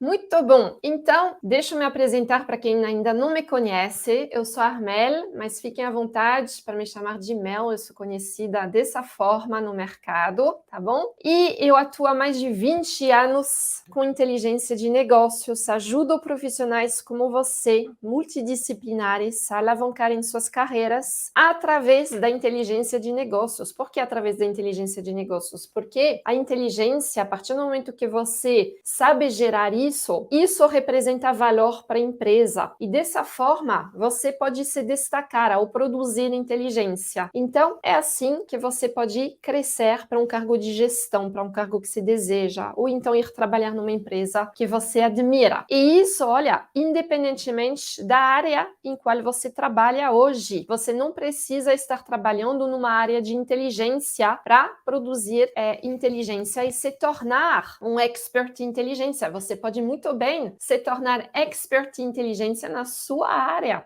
Muito bom! Então, deixa eu me apresentar para quem ainda não me conhece. Eu sou a Armelle, mas fiquem à vontade para me chamar de Mel. Eu sou conhecida dessa forma no mercado, tá bom? E eu atuo há mais de 20 anos com inteligência de negócios. Ajudo profissionais como você, multidisciplinares, a alavancarem suas carreiras através da inteligência de negócios. Por que através da inteligência de negócios? Porque a inteligência, a partir do momento que você sabe gerar isso representa valor para a empresa. E dessa forma, você pode se destacar ao produzir inteligência. Então, é assim que você pode crescer para um cargo de gestão, para um cargo que se deseja, ou então ir trabalhar numa empresa que você admira. E isso, olha, independentemente da área em qual você trabalha hoje. Você não precisa estar trabalhando numa área de inteligência para produzir inteligência e se tornar um expert em inteligência. Você pode muito bem se tornar expert em inteligência na sua área,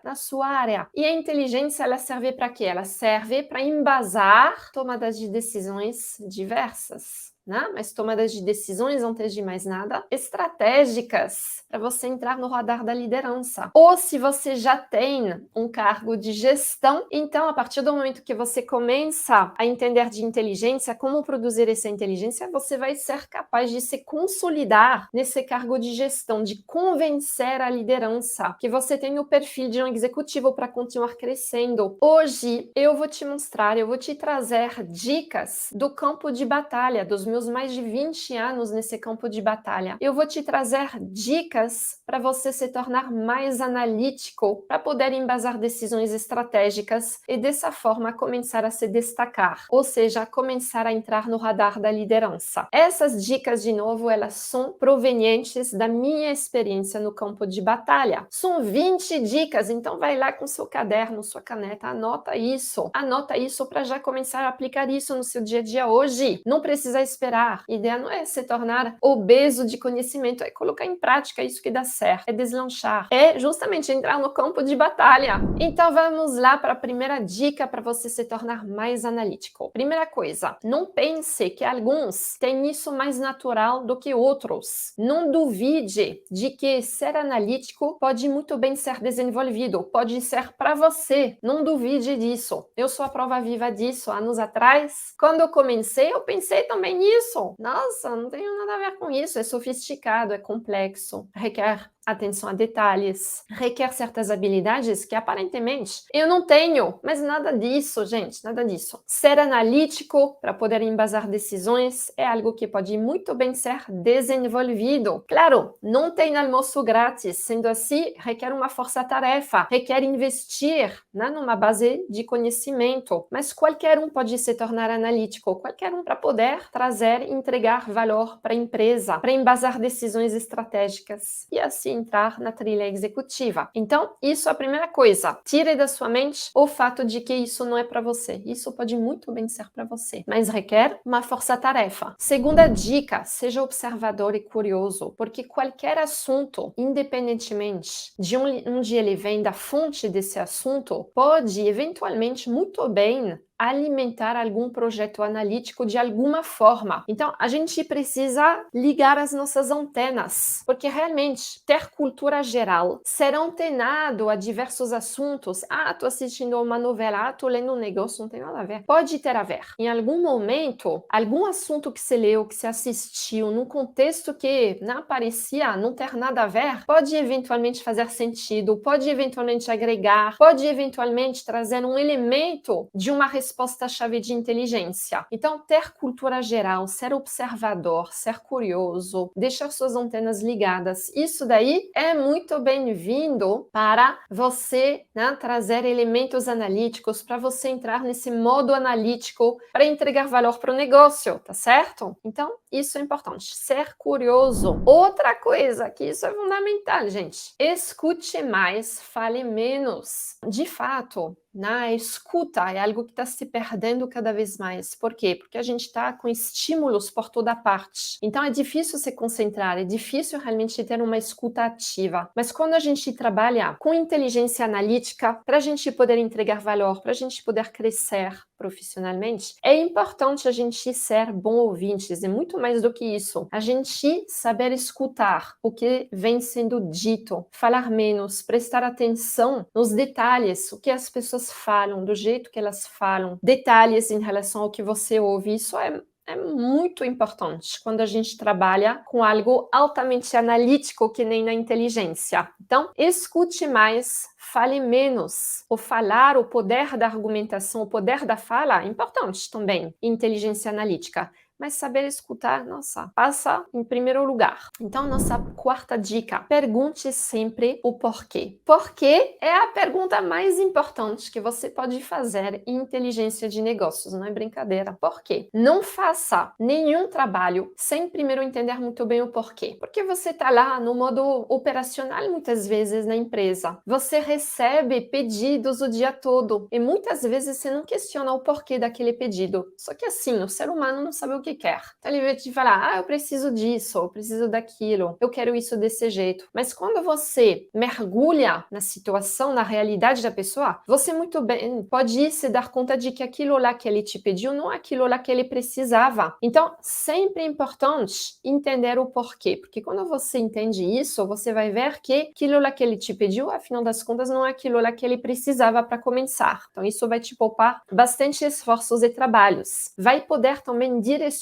E a inteligência, ela serve para quê? Ela serve para embasar tomadas de decisões diversas, né? Mas tomadas de decisões, antes de mais nada, estratégicas, para você entrar no radar da liderança. Ou se você já tem um cargo de gestão, então, a partir do momento que você começa a entender de inteligência, como produzir essa inteligência, você vai ser capaz de se consolidar nesse cargo de gestão, de convencer a liderança que você tem o perfil de um executivo para continuar crescendo. Hoje, eu vou te trazer dicas do campo de batalha, dos meus mais de 20 anos nesse campo de batalha. Eu vou te trazer dicas para você se tornar mais analítico, para poder embasar decisões estratégicas e dessa forma começar a se destacar, ou seja, começar a entrar no radar da liderança. Essas dicas, de novo, elas são provenientes da minha experiência no campo de batalha. São 20 dicas, então vai lá com seu caderno, sua caneta, anota isso para já começar a aplicar isso no seu dia a dia hoje. Não precisa esperar. A ideia não é se tornar obeso de conhecimento, é colocar em prática isso que dá certo, é deslanchar, é justamente entrar no campo de batalha. Então vamos lá para a primeira dica para você se tornar mais analítico. Primeira coisa, não pense que alguns têm isso mais natural do que outros. Não duvide de que ser analítico pode muito bem ser desenvolvido, pode ser para você. Não duvide disso. Eu sou a prova viva disso. Anos atrás, quando eu comecei, eu pensei também nisso. Nossa, não tenho nada a ver com isso. É sofisticado, é complexo, requer atenção a detalhes, requer certas habilidades que aparentemente eu não tenho, mas nada disso, gente, nada disso. Ser analítico para poder embasar decisões é algo que pode muito bem ser desenvolvido. Claro, não tem almoço grátis, sendo assim, requer uma força-tarefa, requer investir, né, numa base de conhecimento, mas qualquer um pode se tornar analítico, qualquer um, para poder trazer e entregar valor para a empresa, para embasar decisões estratégicas e assim entrar na trilha executiva. Então, isso é a primeira coisa. Tire da sua mente o fato de que isso não é para você. Isso pode muito bem ser para você, mas requer uma força-tarefa. Segunda dica, seja observador e curioso, porque qualquer assunto, independentemente de onde ele vem, da fonte desse assunto, pode eventualmente muito bem alimentar algum projeto analítico de alguma forma. Então, a gente precisa ligar as nossas antenas, porque realmente ter cultura geral, ser antenado a diversos assuntos, tô assistindo uma novela, tô lendo um negócio, não tem nada a ver. Pode ter a ver. Em algum momento, algum assunto que você leu, que você assistiu, num contexto que não parecia não ter nada a ver, pode eventualmente fazer sentido, pode eventualmente agregar, pode eventualmente trazer um elemento de uma resposta-chave de inteligência. Então, ter cultura geral, ser observador, ser curioso, deixar suas antenas ligadas, isso daí é muito bem-vindo para você, né, trazer elementos analíticos, para você entrar nesse modo analítico para entregar valor para o negócio, tá certo? Então, isso é importante, ser curioso. Outra coisa, que isso é fundamental, gente, escute mais, fale menos. De fato, na escuta é algo que está se perdendo cada vez mais. Por quê? Porque a gente está com estímulos por toda parte. Então é difícil se concentrar, é difícil realmente ter uma escuta ativa. Mas quando a gente trabalha com inteligência analítica, para a gente poder entregar valor, para a gente poder crescer, profissionalmente, é importante a gente ser bom ouvintes, e muito mais do que isso. A gente saber escutar o que vem sendo dito, falar menos, prestar atenção nos detalhes, o que as pessoas falam, do jeito que elas falam, detalhes em relação ao que você ouve. Isso é muito importante quando a gente trabalha com algo altamente analítico, que nem na inteligência. Então, escute mais, fale menos. O falar, o poder da argumentação, o poder da fala é importante também, inteligência analítica. Mas saber escutar, nossa, passa em primeiro lugar. Então, nossa quarta dica: pergunte sempre o porquê. Porquê é a pergunta mais importante que você pode fazer em inteligência de negócios, não é brincadeira. Por quê? Não faça nenhum trabalho sem primeiro entender muito bem o porquê. Porque você está lá no modo operacional muitas vezes na empresa. Você recebe pedidos o dia todo e muitas vezes você não questiona o porquê daquele pedido. Só que assim, o ser humano não sabe o que quer. Então ele vai te falar, eu preciso disso, eu preciso daquilo, eu quero isso desse jeito. Mas quando você mergulha na situação, na realidade da pessoa, você muito bem pode se dar conta de que aquilo lá que ele te pediu não é aquilo lá que ele precisava. Então, sempre é importante entender o porquê, porque quando você entende isso, você vai ver que aquilo lá que ele te pediu, afinal das contas, não é aquilo lá que ele precisava para começar. Então, isso vai te poupar bastante esforços e trabalhos. Vai poder também direcionar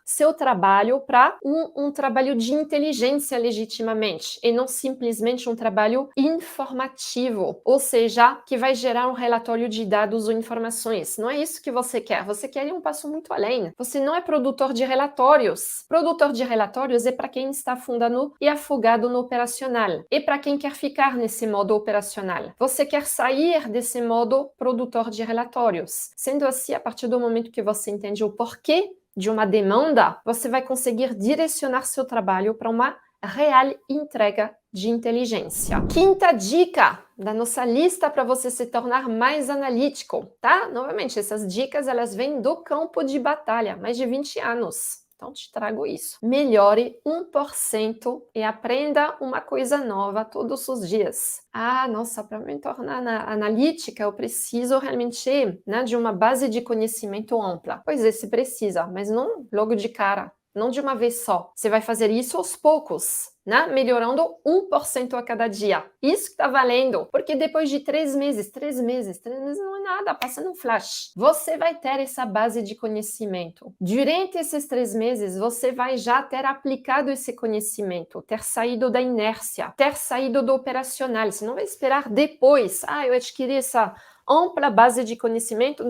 seu trabalho para um trabalho de inteligência legitimamente, e não simplesmente um trabalho informativo, ou seja, que vai gerar um relatório de dados ou informações. Não é isso que você quer. Você quer ir um passo muito além. Você não é produtor de relatórios. Produtor de relatórios é para quem está afundando e afogado no operacional. E para quem quer ficar nesse modo operacional. Você quer sair desse modo produtor de relatórios. Sendo assim, a partir do momento que você entende o porquê de uma demanda, você vai conseguir direcionar seu trabalho para uma real entrega de inteligência. Quinta dica da nossa lista para você se tornar mais analítico, tá? Novamente, essas dicas elas vêm do campo de batalha, mais de 20 anos. Então, te trago isso. Melhore 1% e aprenda uma coisa nova todos os dias. Ah, nossa, para me tornar analítica, eu preciso realmente, né, de uma base de conhecimento ampla. Pois é, se precisa, mas não logo de cara. Não de uma vez só. Você vai fazer isso aos poucos, né? Melhorando 1% a cada dia. Isso que está valendo. Porque depois de 3 meses não é nada, passa num flash. Você vai ter essa base de conhecimento. Durante esses 3 meses, você vai já ter aplicado esse conhecimento, ter saído da inércia, ter saído do operacional. Você não vai esperar depois. Ah, eu adquiri essa ampla base de conhecimento,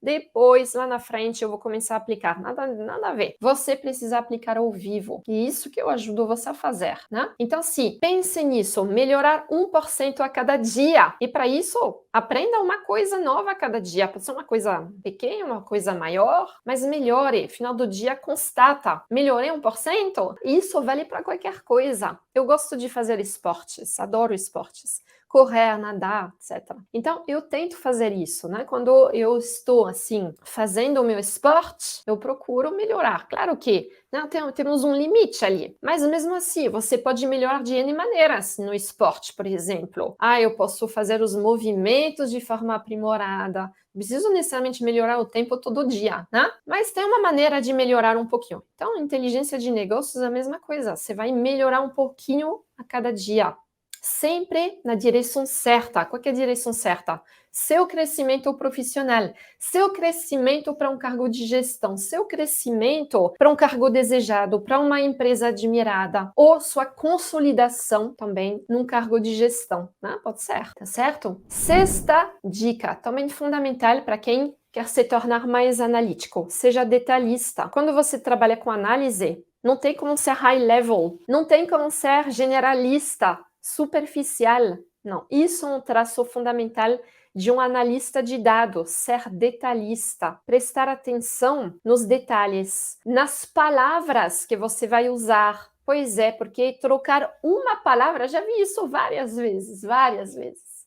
depois, lá na frente, eu vou começar a aplicar. Nada a ver. Você precisa aplicar ao vivo. E isso que eu ajudo você a fazer, né? Então, sim, pense nisso. Melhorar 1% a cada dia. E para isso, aprenda uma coisa nova a cada dia. Pode ser uma coisa pequena, uma coisa maior, mas melhore. Final do dia, constata. Melhorei 1%? Isso vale para qualquer coisa. Eu gosto de fazer esportes. Adoro esportes. Correr, nadar, etc. Então, eu tento fazer isso, né? Quando eu estou, assim, fazendo o meu esporte, eu procuro melhorar. Claro que, né, temos um limite ali, mas mesmo assim, você pode melhorar de N maneiras no esporte, por exemplo. Ah, eu posso fazer os movimentos de forma aprimorada. Não preciso necessariamente melhorar o tempo todo dia, né? Mas tem uma maneira de melhorar um pouquinho. Então, inteligência de negócios é a mesma coisa. Você vai melhorar um pouquinho a cada dia. Sempre na direção certa. Qual que é a direção certa? Seu crescimento profissional, seu crescimento para um cargo de gestão, seu crescimento para um cargo desejado, para uma empresa admirada, ou sua consolidação também num cargo de gestão, né? Pode ser, tá certo? Sexta dica, também fundamental para quem quer se tornar mais analítico, seja detalhista. Quando você trabalha com análise, não tem como ser high level, não tem como ser generalista, superficial. Não, isso é um traço fundamental de um analista de dados, ser detalhista, prestar atenção nos detalhes, nas palavras que você vai usar. Pois é, porque trocar uma palavra, já vi isso várias vezes.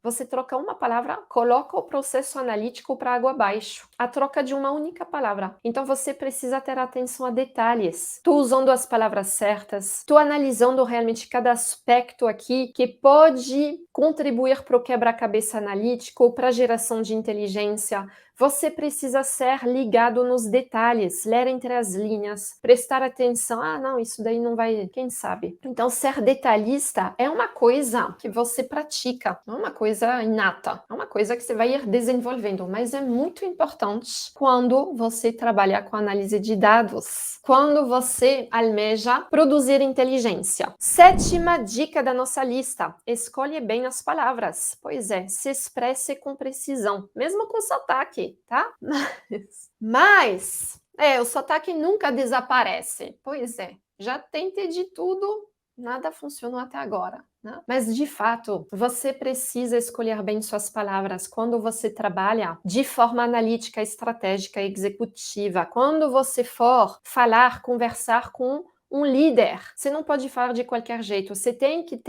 Você troca uma palavra, coloca o processo analítico para água abaixo. A troca de uma única palavra. Então você precisa ter atenção a detalhes. Estou usando as palavras certas, estou analisando realmente cada aspecto aqui que pode contribuir para o quebra-cabeça analítico, para a geração de inteligência. Você precisa ser ligado nos detalhes, ler entre as linhas, prestar atenção. Ah, não, isso daí não vai, quem sabe? Então, ser detalhista é uma coisa que você pratica, não é uma coisa inata, é uma coisa que você vai ir desenvolvendo, mas é muito importante quando você trabalha com análise de dados, quando você almeja produzir inteligência. Sétima dica da nossa lista: escolhe bem as palavras. Pois é, se expresse com precisão, mesmo com sotaque, tá? Mas o sotaque nunca desaparece. Pois é, já tentei de tudo, nada funcionou até agora, né? Mas, de fato, você precisa escolher bem suas palavras quando você trabalha de forma analítica, estratégica e executiva. Quando você for falar, conversar com um líder, você não pode falar de qualquer jeito, você tem que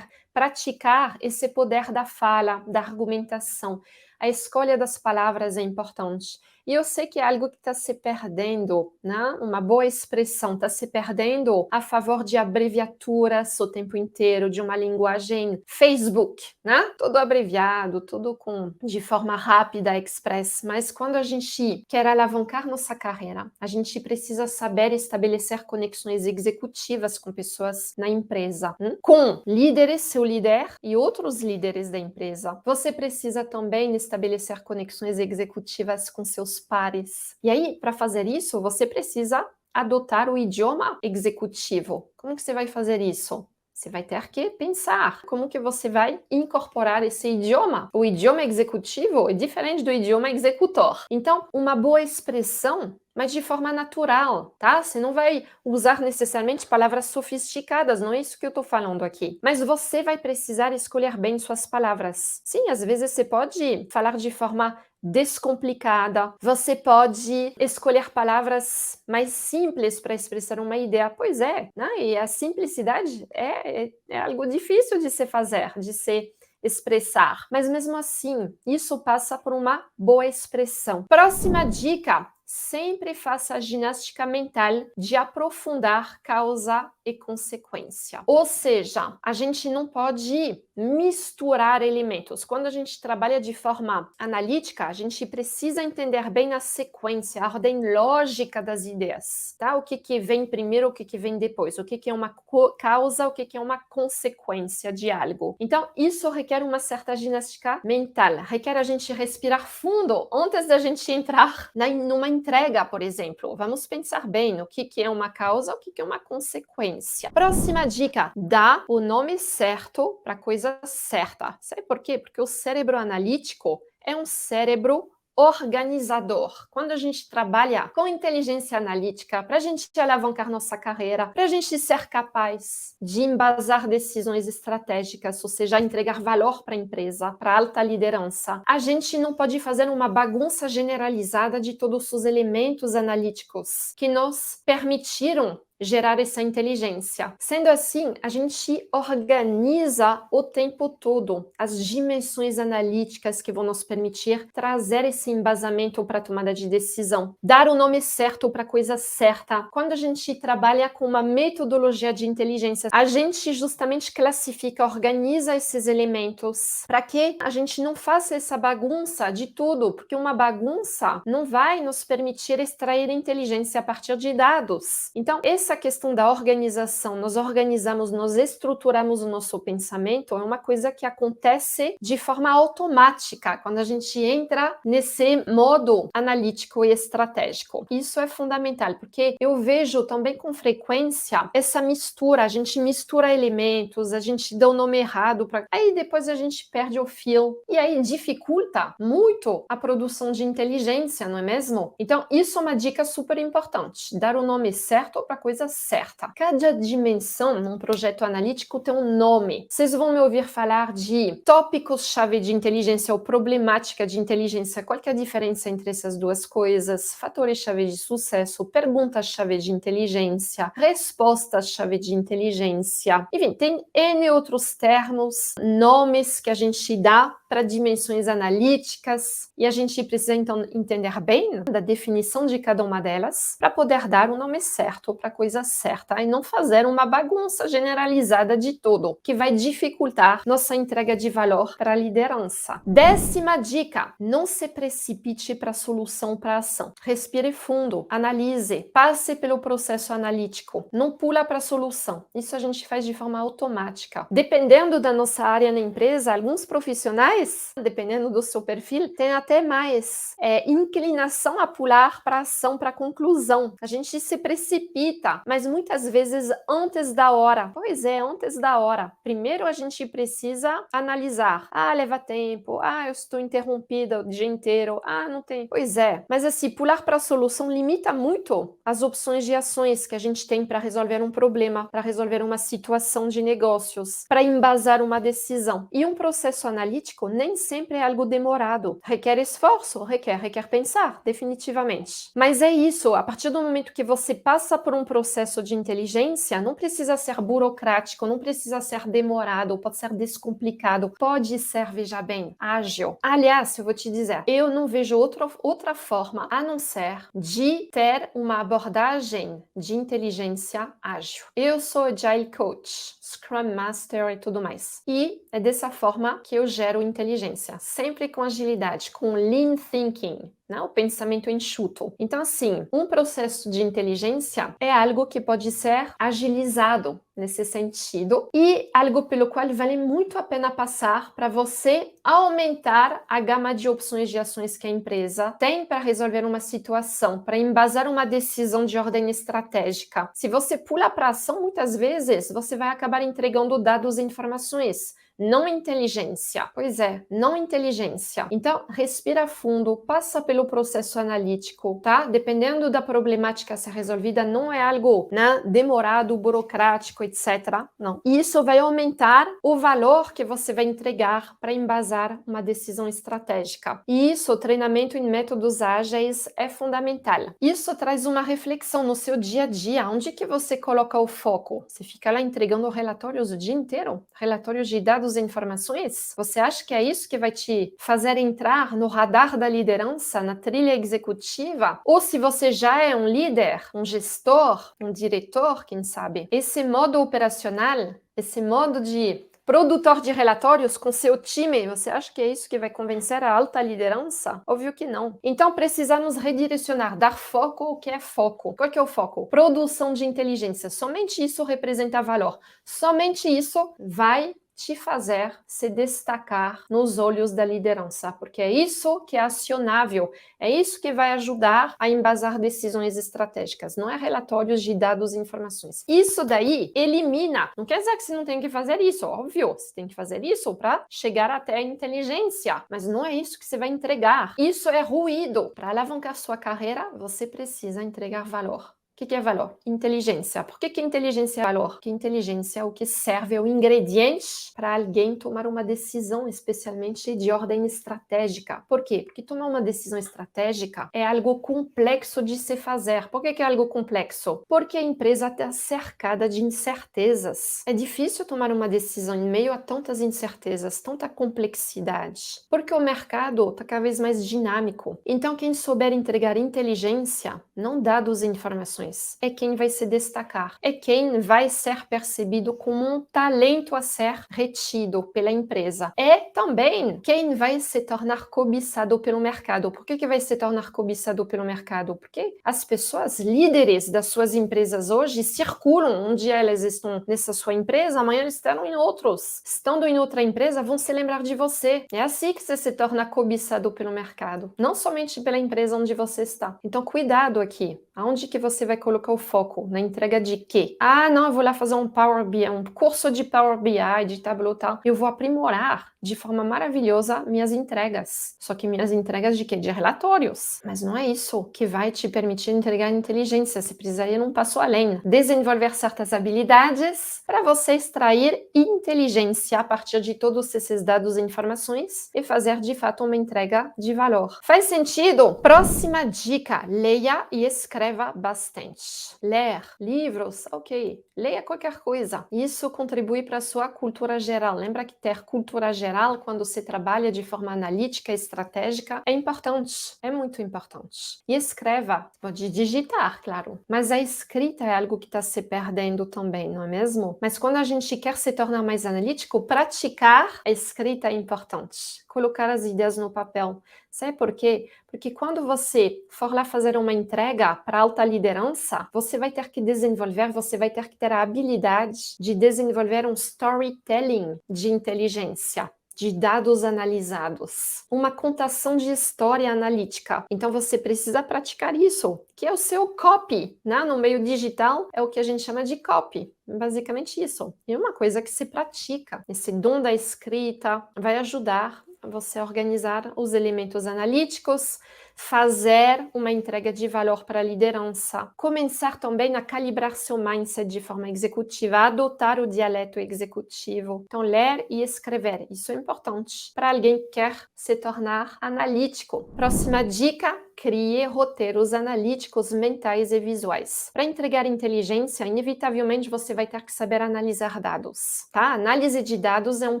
praticar esse poder da fala, da argumentação. A escolha das palavras é importante. E eu sei que é algo que está se perdendo, né? Uma boa expressão está se perdendo a favor de abreviaturas o tempo inteiro, de uma linguagem Facebook, né? Tudo abreviado, tudo de forma rápida, express. Mas quando a gente quer alavancar nossa carreira, a gente precisa saber estabelecer conexões executivas com pessoas na empresa, com líderes, seu líder e outros líderes da empresa. Você precisa também estabelecer conexões executivas com seus pares. E aí, para fazer isso, você precisa adotar o idioma executivo. Como que você vai fazer isso? Você vai ter que pensar como que você vai incorporar esse idioma. O idioma executivo é diferente do idioma executor. Então, uma boa expressão, mas de forma natural, tá? Você não vai usar necessariamente palavras sofisticadas, não é isso que eu tô falando aqui. Mas você vai precisar escolher bem suas palavras. Sim, às vezes você pode falar de forma descomplicada, você pode escolher palavras mais simples para expressar uma ideia. Pois é, né? E a simplicidade é algo difícil de se fazer, de se expressar. Mas mesmo assim, isso passa por uma boa expressão. Próxima dica: sempre faça a ginástica mental de aprofundar causa e consequência. Ou seja, a gente não pode misturar elementos. Quando a gente trabalha de forma analítica, a gente precisa entender bem a sequência, a ordem lógica das ideias, tá? O que vem primeiro, o que vem depois, o que é uma causa, o que é uma consequência de algo. Então, isso requer uma certa ginástica mental, requer a gente respirar fundo antes da gente entrar numa entrega, por exemplo. Vamos pensar bem no que é uma causa, o que é uma consequência. Próxima dica: dá o nome certo para a coisa certa. Sabe por quê? Porque o cérebro analítico é um cérebro organizador. Quando a gente trabalha com inteligência analítica, para a gente alavancar nossa carreira, para a gente ser capaz de embasar decisões estratégicas, ou seja, entregar valor para a empresa, para a alta liderança, a gente não pode fazer uma bagunça generalizada de todos os elementos analíticos que nos permitiram gerar essa inteligência. Sendo assim, a gente organiza o tempo todo as dimensões analíticas que vão nos permitir trazer esse embasamento para a tomada de decisão, dar o nome certo para a coisa certa. Quando a gente trabalha com uma metodologia de inteligência, a gente justamente classifica, organiza esses elementos para que a gente não faça essa bagunça de tudo, porque uma bagunça não vai nos permitir extrair inteligência a partir de dados. Então, essa questão da organização, nós organizamos, nós estruturamos o nosso pensamento, é uma coisa que acontece de forma automática quando a gente entra nesse modo analítico e estratégico. Isso é fundamental, porque eu vejo também com frequência essa mistura, a gente mistura elementos, a gente dá o nome errado, aí depois a gente perde o fio, e aí dificulta muito a produção de inteligência, não é mesmo? Então, isso é uma dica super importante, dar o nome certo para a coisa certa. Cada dimensão num projeto analítico tem um nome. Vocês vão me ouvir falar de tópicos-chave de inteligência ou problemática de inteligência. Qual que é a diferença entre essas duas coisas? Fatores-chave de sucesso, perguntas-chave de inteligência, respostas-chave de inteligência. Enfim, tem N outros termos, nomes que a gente dá para dimensões analíticas, e a gente precisa então entender bem da definição de cada uma delas para poder dar o nome certo para a coisa coisa certa e não fazer uma bagunça generalizada de tudo, que vai dificultar nossa entrega de valor para a liderança. 10ª dica: não se precipite para a solução, para a ação. Respire fundo, analise, passe pelo processo analítico, não pula para a solução. Isso a gente faz de forma automática. Dependendo da nossa área na empresa, alguns profissionais, dependendo do seu perfil, têm até mais inclinação a pular para a ação, para a conclusão. A gente se precipita, mas muitas vezes antes da hora. Pois é, antes da hora. Primeiro a gente precisa analisar. Leva tempo. Eu estou interrompida o dia inteiro. Não tem. Pois é. Mas assim, pular para a solução limita muito as opções de ações que a gente tem para resolver um problema, para resolver uma situação de negócios, para embasar uma decisão. E um processo analítico nem sempre é algo demorado. Requer esforço, requer pensar, definitivamente. Mas é isso, a partir do momento que você passa por um processo de inteligência, não precisa ser burocrático, não precisa ser demorado, pode ser descomplicado, pode ser, veja bem, ágil. Aliás, eu vou te dizer, eu não vejo outra forma a não ser de ter uma abordagem de inteligência ágil. Eu sou Agile Coach, Scrum Master e tudo mais. E é dessa forma que eu gero inteligência, sempre com agilidade, com Lean Thinking, né? O pensamento enxuto. Então, assim, um processo de inteligência é algo que pode ser agilizado nesse sentido e algo pelo qual vale muito a pena passar para você aumentar a gama de opções de ações que a empresa tem para resolver uma situação, para embasar uma decisão de ordem estratégica. Se você pula para a ação, muitas vezes você vai acabar entregando dados e informações, não inteligência. Pois é, não inteligência. Então, respira fundo, passa pelo processo analítico, tá? Dependendo da problemática a ser resolvida, não é algo, né, demorado, burocrático, etc. Não. E isso vai aumentar o valor que você vai entregar para embasar uma decisão estratégica. E isso, o treinamento em métodos ágeis é fundamental. Isso traz uma reflexão no seu dia a dia. Onde que você coloca o foco? Você fica lá entregando relatórios o dia inteiro? Relatórios de dados e informações? Você acha que é isso que vai te fazer entrar no radar da liderança, na trilha executiva? Ou se você já é um líder, um gestor, um diretor, quem sabe? Esse modo operacional, esse modo de produtor de relatórios com seu time, você acha que é isso que vai convencer a alta liderança? Óbvio que não. Então precisamos redirecionar, dar foco ao que é foco. Qual que é o foco? Produção de inteligência. Somente isso representa valor. Somente isso vai te fazer se destacar nos olhos da liderança, porque é isso que é acionável, é isso que vai ajudar a embasar decisões estratégicas, não é relatórios de dados e informações. Isso daí elimina, não quer dizer que você não tem que fazer isso, óbvio, você tem que fazer isso para chegar até a inteligência, mas não é isso que você vai entregar, isso é ruído. Para alavancar sua carreira, você precisa entregar valor. O que é valor? Inteligência. Por que inteligência é valor? Porque inteligência é o que serve, é o ingrediente para alguém tomar uma decisão, especialmente de ordem estratégica. Por quê? Porque tomar uma decisão estratégica é algo complexo de se fazer. Por que é algo complexo? Porque a empresa está cercada de incertezas. É difícil tomar uma decisão em meio a tantas incertezas, tanta complexidade. Porque o mercado está cada vez mais dinâmico. Então, quem souber entregar inteligência, não dados e informações, é quem vai se destacar, é quem vai ser percebido como um talento a ser retido pela empresa. É também quem vai se tornar cobiçado pelo mercado. Por que vai se tornar cobiçado pelo mercado? Porque as pessoas líderes das suas empresas hoje circulam. Um dia elas estão nessa sua empresa, amanhã eles estão em outros. Estando em outra empresa, vão se lembrar de você. É assim que você se torna cobiçado pelo mercado, não somente pela empresa onde você está. Então, cuidado aqui. Aonde que você vai colocar o foco? Na entrega de quê? Não, eu vou lá fazer um Power BI, um curso de Power BI, de Tableau tal. Eu vou aprimorar de forma maravilhosa minhas entregas. Só que minhas entregas de quê? De relatórios. Mas não é isso que vai te permitir entregar inteligência. Você precisaria ir um passo além. Desenvolver certas habilidades para você extrair inteligência a partir de todos esses dados e informações e fazer de fato uma entrega de valor. Faz sentido? Próxima dica. Leia e escreva escreva bastante. Ler livros, ok. Leia qualquer coisa. Isso contribui para a sua cultura geral. Lembra que ter cultura geral, quando você trabalha de forma analítica e estratégica, é importante. É muito importante. E escreva. Pode digitar, claro. Mas a escrita é algo que está se perdendo também, não é mesmo? Mas quando a gente quer se tornar mais analítico, praticar a escrita é importante. Colocar as ideias no papel. Sabe por quê? Porque quando você for lá fazer uma entrega para alta liderança, você vai ter que desenvolver, você vai ter que ter a habilidade de desenvolver um storytelling de inteligência, de dados analisados, uma contação de história analítica. Então você precisa praticar isso, que é o seu copy, né? No meio digital é o que a gente chama de copy. Basicamente isso. E uma coisa que se pratica. Esse dom da escrita vai ajudar você organizar os elementos analíticos, fazer uma entrega de valor para a liderança, começar também a calibrar seu mindset de forma executiva, adotar o dialeto executivo. Então, ler e escrever, isso é importante para alguém que quer se tornar analítico. Próxima dica: crie roteiros analíticos mentais e visuais. Para entregar inteligência, inevitavelmente você vai ter que saber analisar dados, tá? Análise de dados é um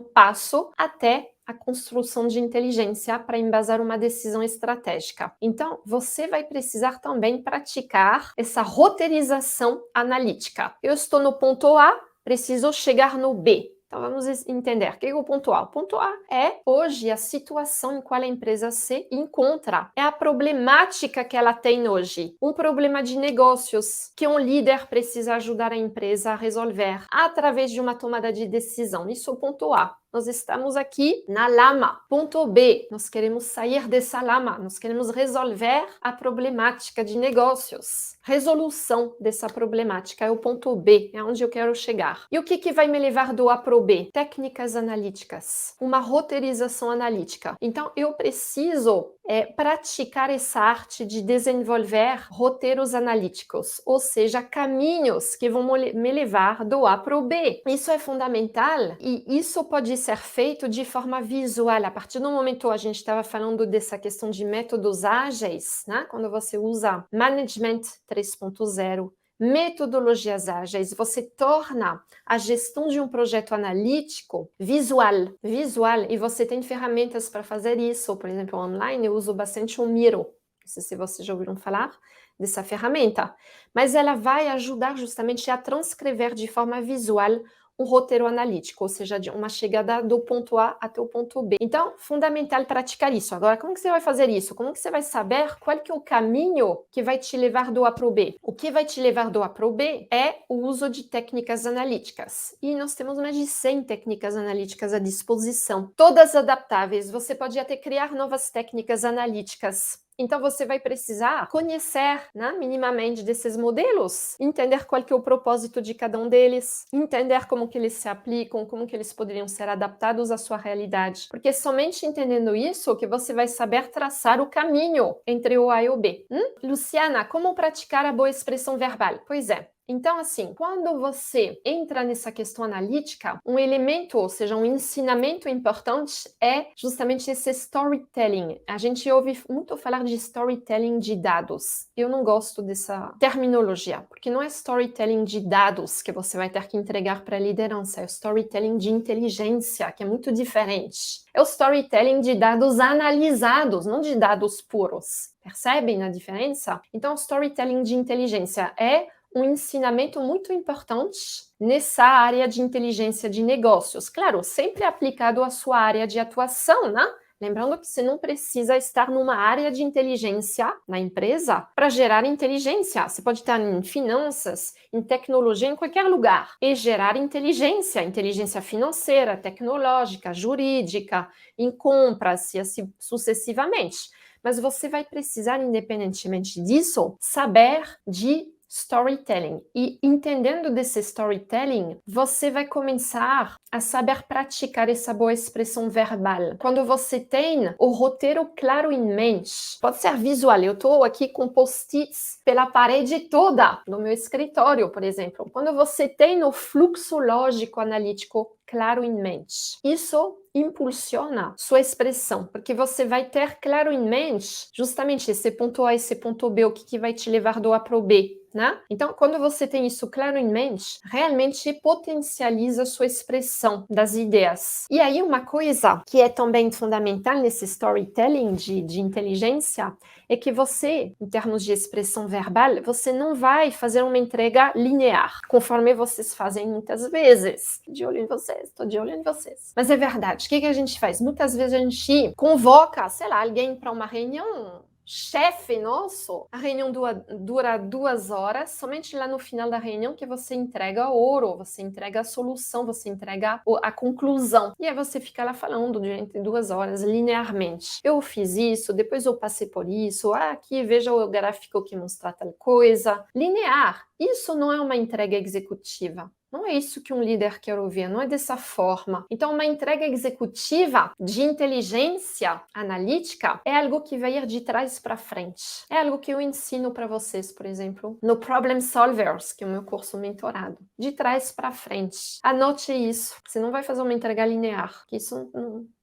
passo até a construção de inteligência para embasar uma decisão estratégica. Então, você vai precisar também praticar essa roteirização analítica. Eu estou no ponto A, preciso chegar no B. Então, vamos entender. O que é o ponto A? O ponto A é, hoje, a situação em qual a empresa se encontra. É a problemática que ela tem hoje. Um problema de negócios que um líder precisa ajudar a empresa a resolver através de uma tomada de decisão. Isso é o ponto A. Nós estamos aqui na lama. Ponto B, nós queremos sair dessa lama, nós queremos resolver a problemática de negócios. Resolução dessa problemática é o ponto B, é onde eu quero chegar. E o que vai me levar do A para o B? Técnicas analíticas, uma roteirização analítica. Então, eu preciso praticar essa arte de desenvolver roteiros analíticos, ou seja, caminhos que vão me levar do A para o B. Isso é fundamental e isso pode ser feito de forma visual. A partir do momento a gente estava falando dessa questão de métodos ágeis, né? Quando você usa Management 3.0, metodologias ágeis, você torna a gestão de um projeto analítico visual, e você tem ferramentas para fazer isso. Por exemplo, online eu uso bastante o Miro. Não sei se vocês já ouviram falar dessa ferramenta, mas ela vai ajudar justamente a transcrever de forma visual um roteiro analítico, ou seja, de uma chegada do ponto A até o ponto B. Então, fundamental praticar isso. Agora, como que você vai fazer isso? Como que você vai saber qual que é o caminho que vai te levar do A para o B? O que vai te levar do A para o B é o uso de técnicas analíticas. E nós temos mais de 100 técnicas analíticas à disposição, todas adaptáveis. Você pode até criar novas técnicas analíticas. Então, você vai precisar conhecer, né, minimamente desses modelos, entender qual que é o propósito de cada um deles, entender como que eles se aplicam, como que eles poderiam ser adaptados à sua realidade. Porque somente entendendo isso que você vai saber traçar o caminho entre o A e o B. Luciana, como praticar a boa expressão verbal? Pois é. Então, assim, quando você entra nessa questão analítica, um elemento, ou seja, um ensinamento importante é justamente esse storytelling. A gente ouve muito falar de storytelling de dados. Eu não gosto dessa terminologia, porque não é storytelling de dados que você vai ter que entregar para a liderança, é o storytelling de inteligência, que é muito diferente. É o storytelling de dados analisados, não de dados puros. Percebem a diferença? Então, o storytelling de inteligência é um ensinamento muito importante nessa área de inteligência de negócios. Claro, sempre aplicado à sua área de atuação, né? Lembrando que você não precisa estar numa área de inteligência na empresa para gerar inteligência. Você pode estar em finanças, em tecnologia, em qualquer lugar e gerar inteligência financeira, tecnológica, jurídica, em compras e assim sucessivamente. Mas você vai precisar, independentemente disso, saber de storytelling. E entendendo desse storytelling, você vai começar a saber praticar essa boa expressão verbal. Quando você tem o roteiro claro em mente, pode ser visual. Eu estou aqui com post-its pela parede toda no meu escritório, por exemplo. Quando você tem o fluxo lógico analítico claro em mente, isso impulsiona sua expressão, porque você vai ter claro em mente justamente esse ponto A, esse ponto B, o que vai te levar do A para o B, né? Então, quando você tem isso claro em mente, realmente potencializa sua expressão das ideias. E aí, uma coisa que é também fundamental nesse storytelling de inteligência é que você, em termos de expressão verbal, você não vai fazer uma entrega linear, conforme vocês fazem muitas vezes. De olho em vocês, estou de olho em vocês. Mas é verdade, o que a gente faz? Muitas vezes a gente convoca, sei lá, alguém para uma reunião, chefe nosso, a reunião dura 2 horas, somente lá no final da reunião que você entrega ouro, você entrega a solução, você entrega a conclusão. E aí você fica lá falando durante 2 horas, linearmente. Eu fiz isso, depois eu passei por isso, aqui veja o gráfico que mostra tal coisa. Linear. Isso não é uma entrega executiva. Não é isso que um líder quer ouvir, não é dessa forma. Então, uma entrega executiva de inteligência analítica é algo que vai ir de trás para frente. É algo que eu ensino para vocês, por exemplo, no Problem Solvers, que é o meu curso mentorado. De trás para frente. Anote isso. Você não vai fazer uma entrega linear, que isso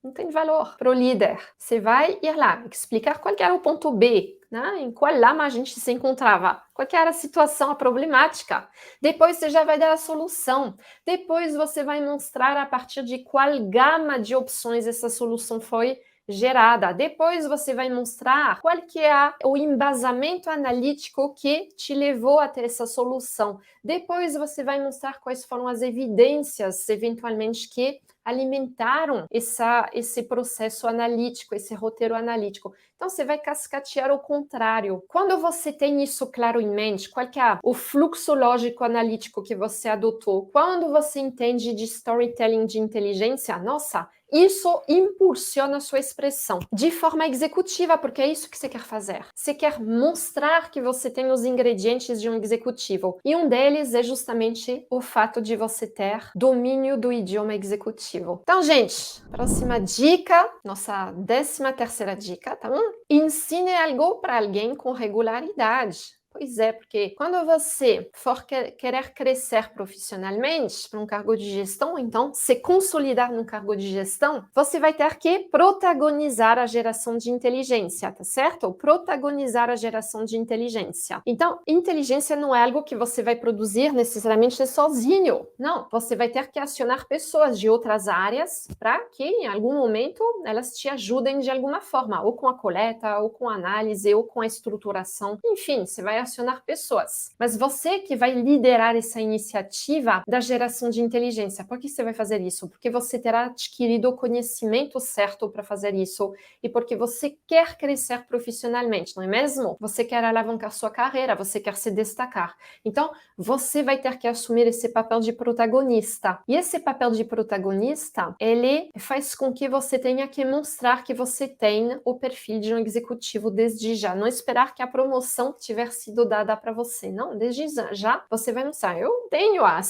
não tem valor para o líder. Você vai ir lá, explicar qual era o ponto B, né? Em qual lama a gente se encontrava, qual era a situação, a problemática. Depois você já vai dar a solução. Depois você vai mostrar a partir de qual gama de opções essa solução foi gerada. Depois você vai mostrar qual que é o embasamento analítico que te levou até essa solução. Depois você vai mostrar quais foram as evidências, eventualmente, que alimentaram esse processo analítico, esse roteiro analítico. Então, você vai cascatear o contrário. Quando você tem isso claro em mente, qual que é o fluxo lógico analítico que você adotou, quando você entende de storytelling de inteligência, nossa, isso impulsiona a sua expressão de forma executiva, porque é isso que você quer fazer. Você quer mostrar que você tem os ingredientes de um executivo. E um deles é justamente o fato de você ter domínio do idioma executivo. Então, gente, próxima dica, nossa 13ª dica, tá bom? Ensine algo para alguém com regularidade. Pois é, porque quando você for querer crescer profissionalmente para um cargo de gestão, então se consolidar no cargo de gestão, você vai ter que protagonizar a geração de inteligência, tá certo? Protagonizar a geração de inteligência. Então, inteligência não é algo que você vai produzir necessariamente sozinho. Não, você vai ter que acionar pessoas de outras áreas para que em algum momento elas te ajudem de alguma forma, ou com a coleta, ou com a análise, ou com a estruturação. Enfim, você vai acionar pessoas. Mas você que vai liderar essa iniciativa da geração de inteligência. Por que você vai fazer isso? Porque você terá adquirido o conhecimento certo para fazer isso e porque você quer crescer profissionalmente, não é mesmo? Você quer alavancar sua carreira, você quer se destacar. Então, você vai ter que assumir esse papel de protagonista. E esse papel de protagonista, ele faz com que você tenha que mostrar que você tem o perfil de um executivo desde já. Não esperar que a promoção tiver sido dada para você. Não, desde já você vai mostrar. Eu tenho a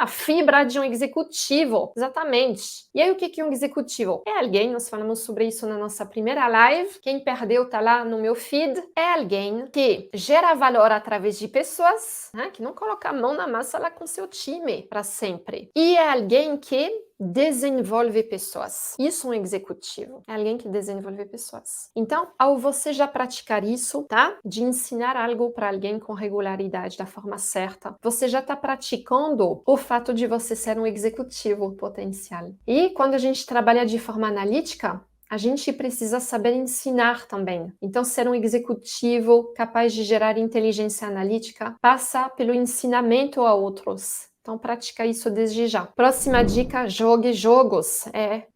fibra de um executivo. Exatamente. E aí, o que é um executivo? É alguém, nós falamos sobre isso na nossa primeira live. Quem perdeu tá lá no meu feed. É alguém que gera valor através de pessoas, né? Que não coloca a mão na massa lá com seu time para sempre. E é alguém que desenvolve pessoas. Isso é um executivo. É alguém que desenvolve pessoas. Então, ao você já praticar isso, tá? De ensinar algo para alguém com regularidade, da forma certa, você já está praticando o fato de você ser um executivo potencial. E quando a gente trabalha de forma analítica, a gente precisa saber ensinar também. Então, ser um executivo capaz de gerar inteligência analítica passa pelo ensinamento a outros. Então, pratica isso desde já. Próxima dica, jogue jogos.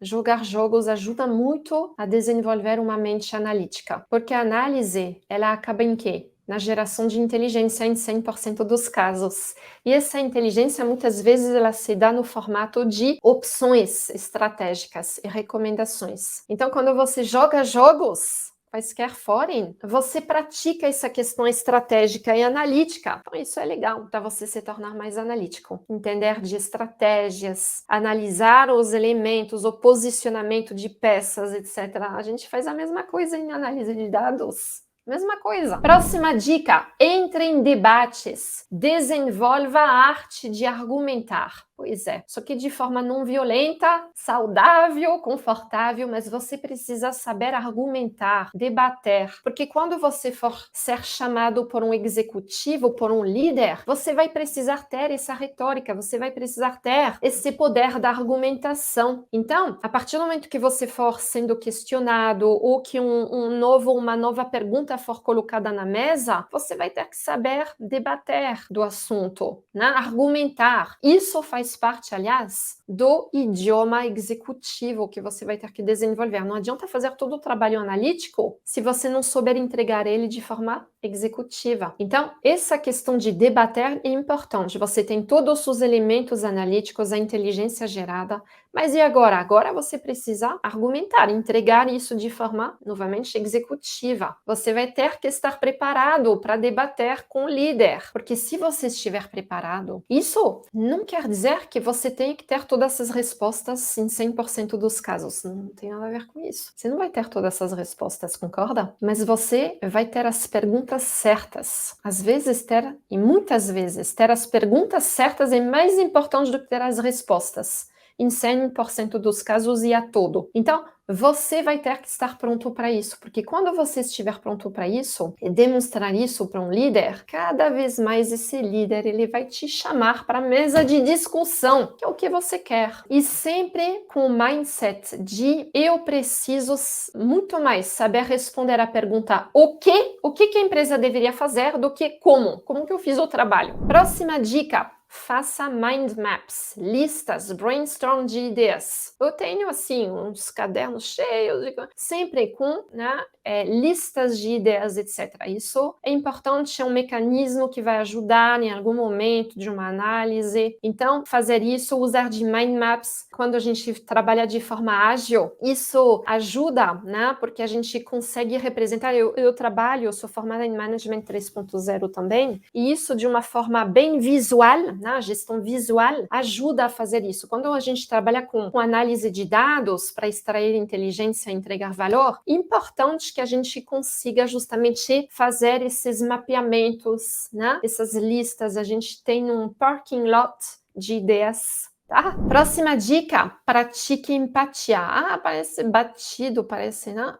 Jogar jogos ajuda muito a desenvolver uma mente analítica. Porque a análise, ela acaba em quê? Na geração de inteligência em 100% dos casos. E essa inteligência, muitas vezes, ela se dá no formato de opções estratégicas e recomendações. Então, quando você joga jogos, quaisquer forem, você pratica essa questão estratégica e analítica. Então, isso é legal para você se tornar mais analítico. Entender de estratégias, analisar os elementos, o posicionamento de peças, etc. A gente faz a mesma coisa em análise de dados. Mesma coisa. Próxima dica: entre em debates, desenvolva a arte de argumentar. Pois é, só que de forma não violenta, saudável, confortável, mas você precisa saber argumentar, debater, porque quando você for ser chamado por um executivo, por um líder, você vai precisar ter essa retórica, você vai precisar ter esse poder da argumentação. Então, a partir do momento que você for sendo questionado ou que uma nova pergunta for colocada na mesa, você vai ter que saber debater do assunto, né? Argumentar. Isso faz parte, aliás, do idioma executivo que você vai ter que desenvolver. Não adianta fazer todo o trabalho analítico se você não souber entregar ele de forma executiva. Então, essa questão de debater é importante. Você tem todos os elementos analíticos, a inteligência gerada, mas e agora? Agora você precisa argumentar, entregar isso de forma, novamente, executiva. Você vai ter que estar preparado para debater com o líder, porque se você estiver preparado, isso não quer dizer que você tenha que ter todas essas respostas em 100% dos casos. Não tem nada a ver com isso. Você não vai ter todas essas respostas, concorda? Mas você vai ter as perguntas certas. Às vezes e muitas vezes, ter as perguntas certas é mais importante do que ter as respostas. Em 100% dos casos e a todo. Então, você vai ter que estar pronto para isso, porque quando você estiver pronto para isso e demonstrar isso para um líder, cada vez mais esse líder ele vai te chamar para a mesa de discussão, que é o que você quer. E sempre com o mindset de eu preciso muito mais saber responder a pergunta o que a empresa deveria fazer do que como que eu fiz o trabalho. Próxima dica. Faça mind maps, listas, brainstorm de ideias. Eu tenho, assim, uns cadernos cheios, sempre com listas de ideias, etc. Isso é importante, é um mecanismo que vai ajudar em algum momento de uma análise. Então, fazer isso, usar de mind maps, quando a gente trabalha de forma ágil, isso ajuda, né? Porque a gente consegue representar. Eu sou formada em Management 3.0 também, e isso de uma forma bem visual, a gestão visual ajuda a fazer isso. Quando a gente trabalha com análise de dados para extrair inteligência e entregar valor, é importante que a gente consiga justamente fazer esses mapeamentos, né? Essas listas. A gente tem um parking lot de ideias. Tá? Próxima dica, pratique empatia. Parece batido, parece, né?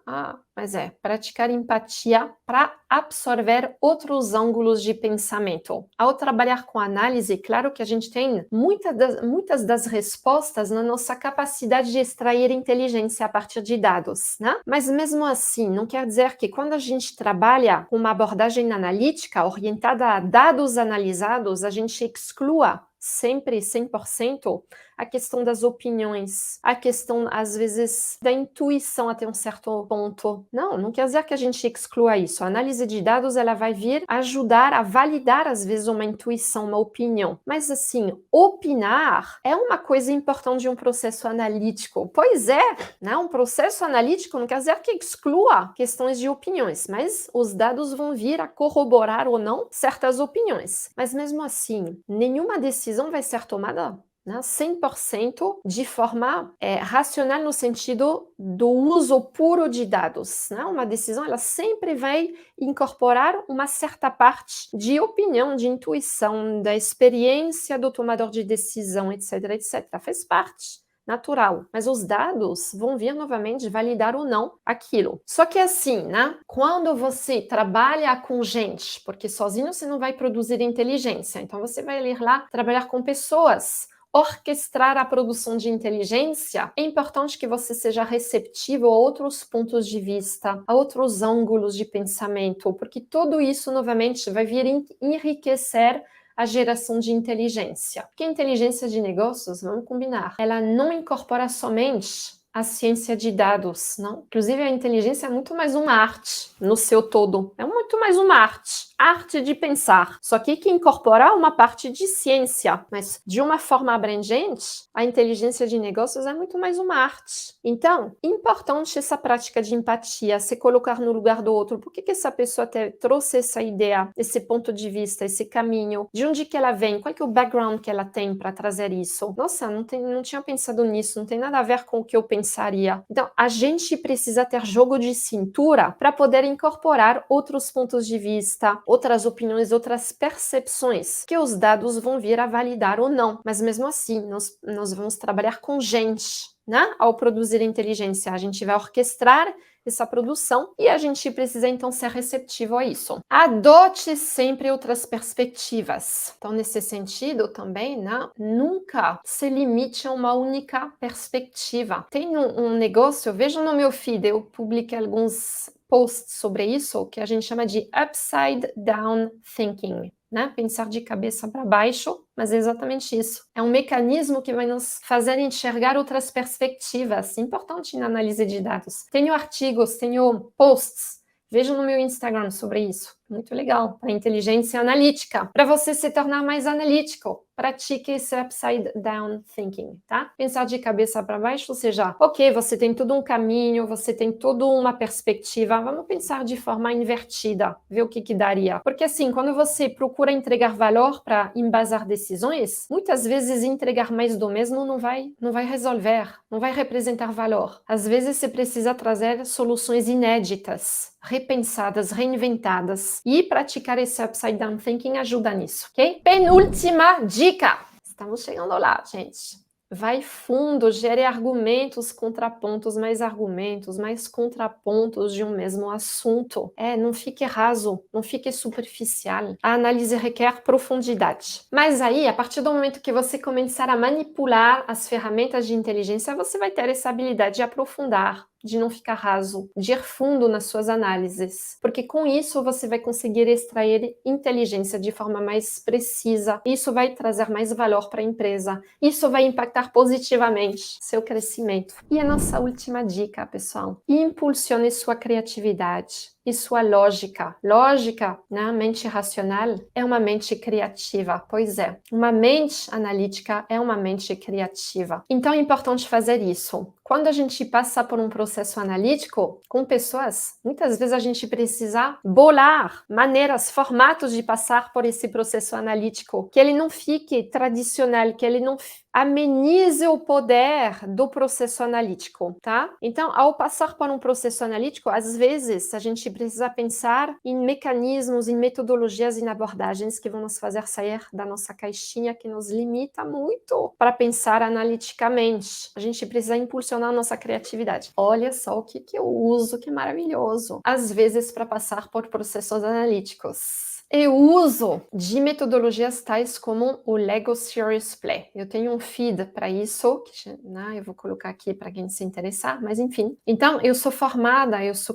Mas praticar empatia para absorver outros ângulos de pensamento. Ao trabalhar com análise, claro que a gente tem muitas das respostas na nossa capacidade de extrair inteligência a partir de dados, né? Mas mesmo assim, não quer dizer que quando a gente trabalha com uma abordagem analítica orientada a dados analisados, a gente exclua sempre 100% a questão das opiniões, a questão, às vezes, da intuição até um certo ponto. Não quer dizer que a gente exclua isso. A análise de dados, ela vai vir ajudar a validar, às vezes, uma intuição, uma opinião. Mas, assim, opinar é uma coisa importante de um processo analítico. Pois é, né? Um processo analítico não quer dizer que exclua questões de opiniões, mas os dados vão vir a corroborar ou não certas opiniões. Mas, mesmo assim, nenhuma decisão vai ser tomada 100% de forma racional no sentido do uso puro de dados. Uma decisão, ela sempre vai incorporar uma certa parte de opinião, de intuição, da experiência do tomador de decisão, etc, etc. Faz parte. Natural, mas os dados vão vir novamente validar ou não aquilo. Só que assim, quando você trabalha com gente, porque sozinho você não vai produzir inteligência, então você vai ir lá trabalhar com pessoas, orquestrar a produção de inteligência, é importante que você seja receptivo a outros pontos de vista, a outros ângulos de pensamento, porque tudo isso novamente vai vir enriquecer a geração de inteligência. Porque a inteligência de negócios, vamos combinar, ela não incorpora somente a ciência de dados, não? Inclusive, a inteligência é muito mais uma arte no seu todo. É muito mais uma arte de pensar. Só que incorporar uma parte de ciência, mas de uma forma abrangente, a inteligência de negócios é muito mais uma arte. Então, importante essa prática de empatia, se colocar no lugar do outro. Por que essa pessoa trouxe essa ideia, esse ponto de vista, esse caminho? De onde que ela vem? Qual que é o background que ela tem para trazer isso? Nossa, não tinha pensado nisso, não tem nada a ver com o que eu pensaria. Então, a gente precisa ter jogo de cintura para poder incorporar outros pontos de vista, outras opiniões, outras percepções, que os dados vão vir a validar ou não. Mas mesmo assim, nós vamos trabalhar com gente, né? Ao produzir inteligência, a gente vai orquestrar essa produção e a gente precisa então ser receptivo a isso. Adote sempre outras perspectivas. Então, nesse sentido também, né? Nunca se limite a uma única perspectiva. Tem um negócio, veja no meu feed, eu publiquei alguns posts sobre isso, que a gente chama de Upside Down Thinking. Né? Pensar de cabeça para baixo, mas é exatamente isso. É um mecanismo que vai nos fazer enxergar outras perspectivas. Importante na análise de dados. Tenho artigos, tenho posts. Vejam no meu Instagram sobre isso. Muito legal. Para inteligência analítica. Para você se tornar mais analítico, pratique esse upside down thinking, tá? Pensar de cabeça para baixo, ou seja, ok, você tem todo um caminho, você tem toda uma perspectiva, vamos pensar de forma invertida, ver o que daria. Porque assim, quando você procura entregar valor para embasar decisões, muitas vezes entregar mais do mesmo não vai resolver, não vai representar valor. Às vezes você precisa trazer soluções inéditas, repensadas, reinventadas. E praticar esse upside down thinking ajuda nisso, ok? Penúltima dica. Estamos chegando lá, gente. Vai fundo, gere argumentos, contrapontos, mais contrapontos de um mesmo assunto. Não fique raso, não fique superficial. A análise requer profundidade. Mas aí, a partir do momento que você começar a manipular as ferramentas de inteligência, você vai ter essa habilidade de aprofundar, de não ficar raso, de ir fundo nas suas análises, porque com isso você vai conseguir extrair inteligência de forma mais precisa, isso vai trazer mais valor para a empresa, isso vai impactar positivamente seu crescimento. E a nossa última dica, pessoal, impulsione sua criatividade e sua lógica. Lógica, né? Mente racional é uma mente criativa. Pois é, uma mente analítica é uma mente criativa. Então é importante fazer isso. Quando a gente passa por um processo analítico com pessoas, muitas vezes a gente precisa bolar maneiras, formatos de passar por esse processo analítico, que ele não fique tradicional, que ele não amenize o poder do processo analítico, tá? Então, ao passar por um processo analítico, às vezes a gente precisa pensar em mecanismos, em metodologias, em abordagens que vão nos fazer sair da nossa caixinha, que nos limita muito para pensar analiticamente. A gente precisa impulsionar a nossa criatividade. Olha só o que eu uso, que maravilhoso. Às vezes, para passar por processos analíticos. Eu uso de metodologias tais como o Lego Serious Play. Eu tenho um feed para isso, que, né, eu vou colocar aqui para quem se interessar, mas enfim. Então, eu sou formada, eu sou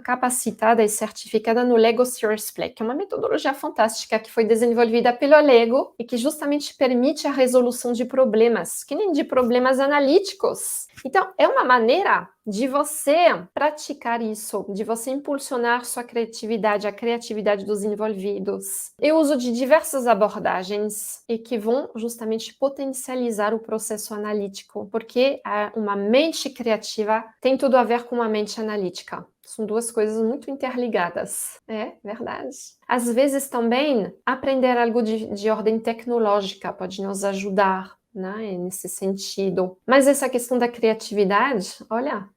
capacitada e certificada no Lego Serious Play, que é uma metodologia fantástica que foi desenvolvida pelo Lego e que justamente permite a resolução de problemas, que nem de problemas analíticos. Então, é uma maneira de você praticar isso, de você impulsionar sua criatividade, a criatividade dos envolvidos. Eu uso de diversas abordagens e que vão justamente potencializar o processo analítico, porque uma mente criativa tem tudo a ver com uma mente analítica. São duas coisas muito interligadas. É verdade. Às vezes também, aprender algo de ordem tecnológica pode nos ajudar, né, nesse sentido. Mas essa questão da criatividade, olha,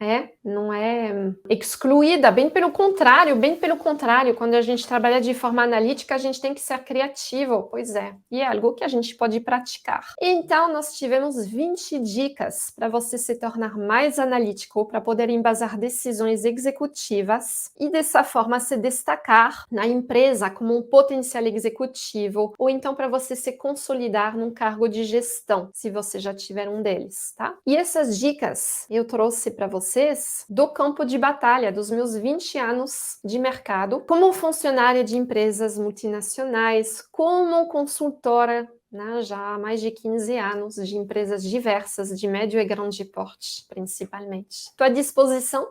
não é excluída, bem pelo contrário, quando a gente trabalha de forma analítica, a gente tem que ser criativo, pois é, e é algo que a gente pode praticar. Então, nós tivemos 20 dicas para você se tornar mais analítico, para poder embasar decisões executivas e dessa forma se destacar na empresa como um potencial executivo, ou então para você se consolidar num cargo de gestão, se você já tiver um deles, tá? E essas dicas eu trouxe para vocês do campo de batalha dos meus 20 anos de mercado, como funcionária de empresas multinacionais, como consultora né, já há mais de 15 anos, de empresas diversas, de médio e grande porte, principalmente. Estou à disposição